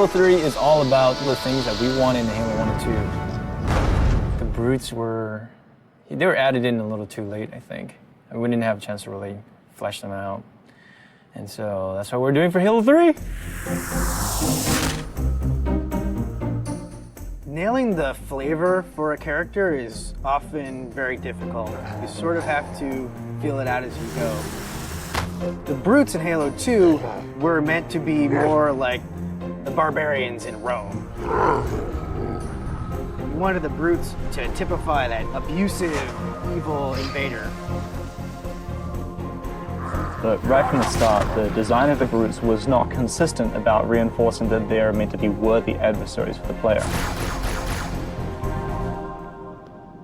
Halo 3 is all about the things that we want in Halo 1 and 2. The brutes they were added in a little too late, I think. We didn't have a chance to really flesh them out. And so that's what we're doing for Halo 3. Nailing the flavor for a character is often very difficult. You sort of have to feel it out as you go. The brutes in Halo 2 were meant to be more like the barbarians in Rome. We wanted the brutes to typify that abusive, evil invader. But right from the start, the design of the brutes was not consistent about reinforcing that they're meant to be worthy adversaries for the player.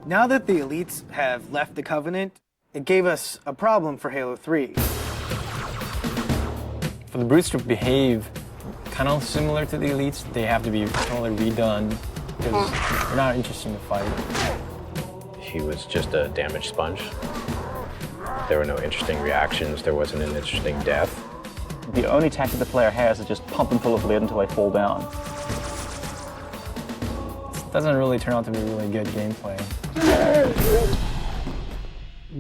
Now that the elites have left the Covenant, it gave us a problem for Halo 3. For the brutes to behave kind of similar to the elites, they have to be totally redone because they're not interesting to fight. He was just a damage sponge. There were no interesting reactions. There wasn't an interesting death. The only tactic the player has is just pump them full of lead until they fall down. It doesn't really turn out to be really good gameplay.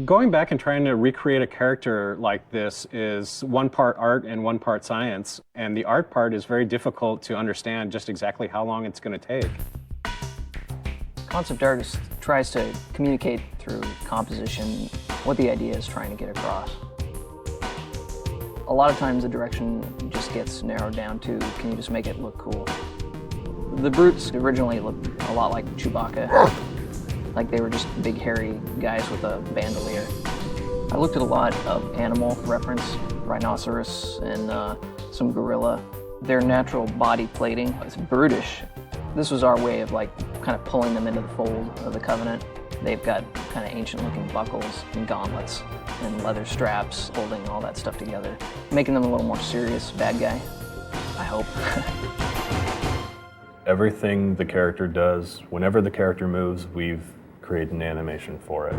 Going back and trying to recreate a character like this is one part art and one part science, and the art part is very difficult to understand just exactly how long it's going to take. Concept art tries to communicate through composition what the idea is trying to get across. A lot of times the direction just gets narrowed down to, can you just make it look cool? The brutes originally looked a lot like Chewbacca. Like they were just big hairy guys with a bandolier. I looked at a lot of animal reference, rhinoceros and some gorilla. Their natural body plating is brutish. This was our way of kind of pulling them into the fold of the Covenant. They've got kind of ancient looking buckles and gauntlets and leather straps holding all that stuff together, making them a little more serious bad guy, I hope. Everything the character does, whenever the character moves, we've created an animation for it.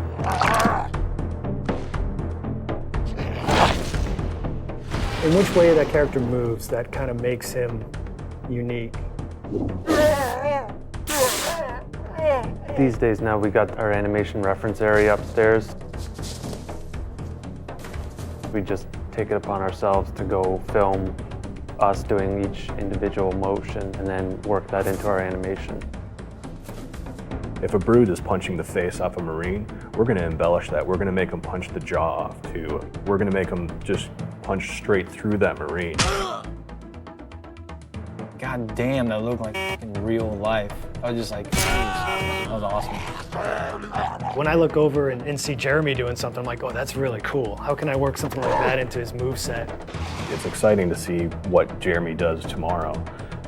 In which way that character moves, that kind of makes him unique. These days now we got our animation reference area upstairs. We just take it upon ourselves to go film us doing each individual motion and then work that into our animation. If a brute is punching the face off a Marine, we're going to embellish that. We're going to make them punch the jaw off too. We're going to make them just punch straight through that Marine. God damn, that looked like in real life. I was just like, geez, that was awesome. When I look over and see Jeremy doing something, I'm like, oh, that's really cool. How can I work something like that into his moveset? It's exciting to see what Jeremy does tomorrow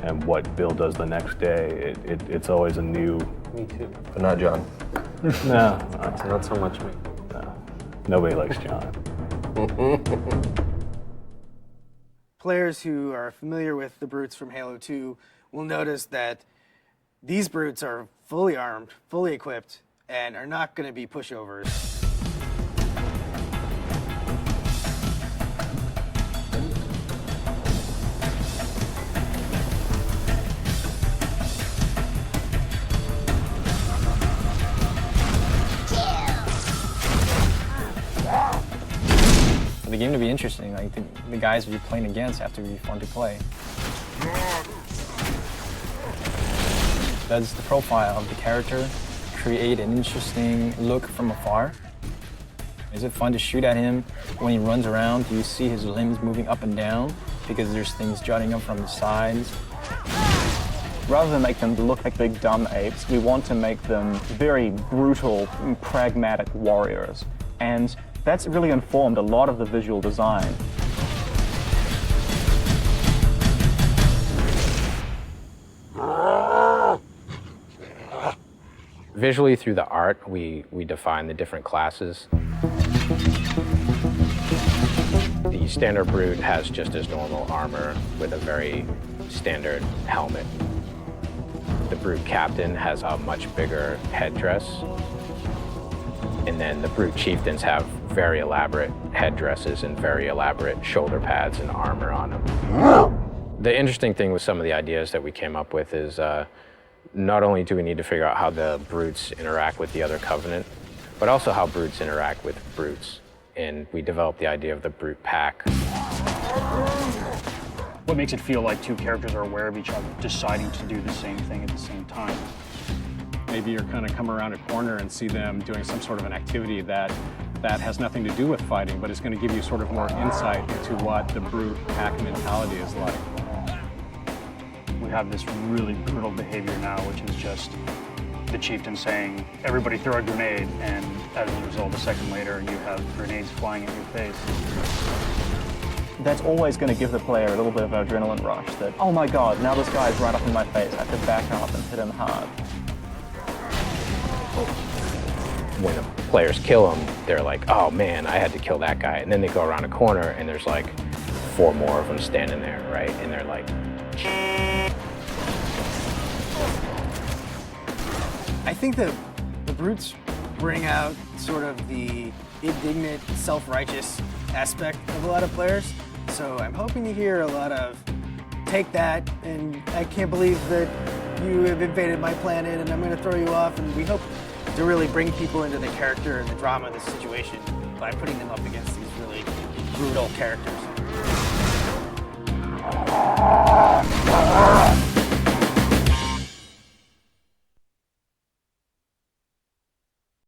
and what Bill does the next day. It's always a new... Me too. But not John. No, Not so much me. no. Nobody likes John. Players who are familiar with the brutes from Halo 2 will notice that these brutes are fully armed, fully equipped, and are not going to be pushovers. For the game to be interesting, like the guys you're playing against have to be fun to play. Does the profile of the character create an interesting look from afar? Is it fun to shoot at him when he runs around? Do you see his limbs moving up and down because there's things jutting up from the sides? Rather than make them look like big dumb apes, we want to make them very brutal, pragmatic warriors. And that's really informed a lot of the visual design. Visually, through the art, we define the different classes. The standard brute has just his normal armor with a very standard helmet. The brute captain has a much bigger headdress. And then the brute chieftains have very elaborate headdresses and very elaborate shoulder pads and armor on them. The interesting thing with some of the ideas that we came up with is not only do we need to figure out how the brutes interact with the other Covenant, but also how brutes interact with brutes. And we developed the idea of the brute pack. What makes it feel like two characters are aware of each other, deciding to do the same thing at the same time? Maybe you're kind of come around a corner and see them doing some sort of an activity that has nothing to do with fighting, but it's going to give you sort of more insight into what the brute pack mentality is like. We have this really brutal behavior now, which is just the chieftain saying, everybody throw a grenade, and as a result, a second later, you have grenades flying in your face. That's always going to give the player a little bit of an adrenaline rush that, oh my god, now this guy's right up in my face, I have to back up and hit him hard. When the players kill him, they're like, oh man, I had to kill that guy. And then they go around a corner and there's like 4 more of them standing there, right? And they're like, I think that the brutes bring out sort of the indignant, self-righteous aspect of a lot of players. So I'm hoping to hear a lot of, take that, and I can't believe that you have invaded my planet and I'm going to throw you off. And we hope to really bring people into the character and the drama of the situation by putting them up against these really brutal characters.